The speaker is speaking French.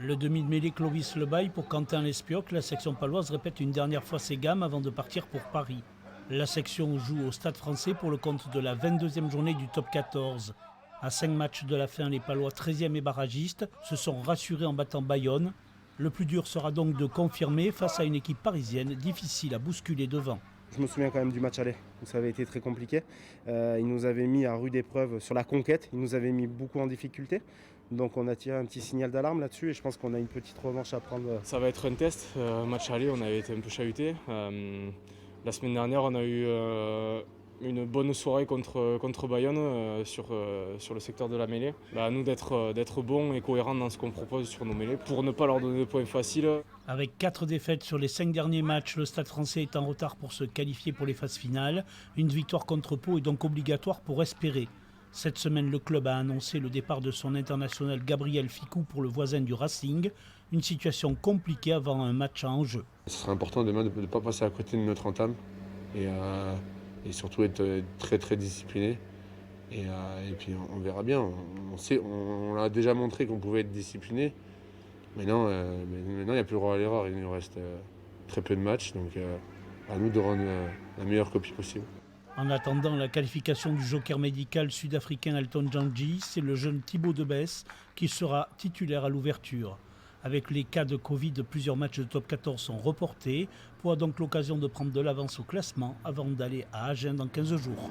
Le demi de mêlée Clovis Lebaille pour Quentin Lespioc, la section paloise répète une dernière fois ses gammes avant de partir pour Paris. La section joue au Stade Français pour le compte de la 22e journée du top 14. À 5 matchs de la fin, les Palois 13e et barragistes se sont rassurés en battant Bayonne. Le plus dur sera donc de confirmer face à une équipe parisienne difficile à bousculer devant. Je me souviens quand même du match aller, où ça avait été très compliqué. Ils nous avaient mis à rude épreuve sur la conquête, ils nous avaient mis beaucoup en difficulté. Donc on a tiré un petit signal d'alarme là-dessus et je pense qu'on a une petite revanche à prendre. Ça va être un test. Match aller, on avait été un peu chahuté. La semaine dernière, on a eu une bonne soirée contre Bayonne sur le secteur de la mêlée. À nous d'être bons et cohérents dans ce qu'on propose sur nos mêlées pour ne pas leur donner de points faciles. Avec 4 défaites sur les 5 derniers matchs, le Stade Français est en retard pour se qualifier pour les phases finales. Une victoire contre Pau est donc obligatoire pour espérer. Cette semaine, le club a annoncé le départ de son international Gabriel Ficou pour le voisin du Racing. Une situation compliquée avant un match à enjeu. Ce sera important demain de ne pas passer à côté de notre entame et surtout être très très discipliné. Et puis on verra bien. On l'a déjà montré qu'on pouvait être discipliné. Maintenant, il n'y a plus le droit à l'erreur. Il nous reste très peu de matchs. Donc à nous de rendre la meilleure copie possible. En attendant la qualification du joker médical sud-africain Elton Jantji, c'est le jeune Thibaut Debesse qui sera titulaire à l'ouverture. Avec les cas de Covid, plusieurs matchs de top 14 sont reportés. Pour donc l'occasion de prendre de l'avance au classement avant d'aller à Agen dans 15 jours.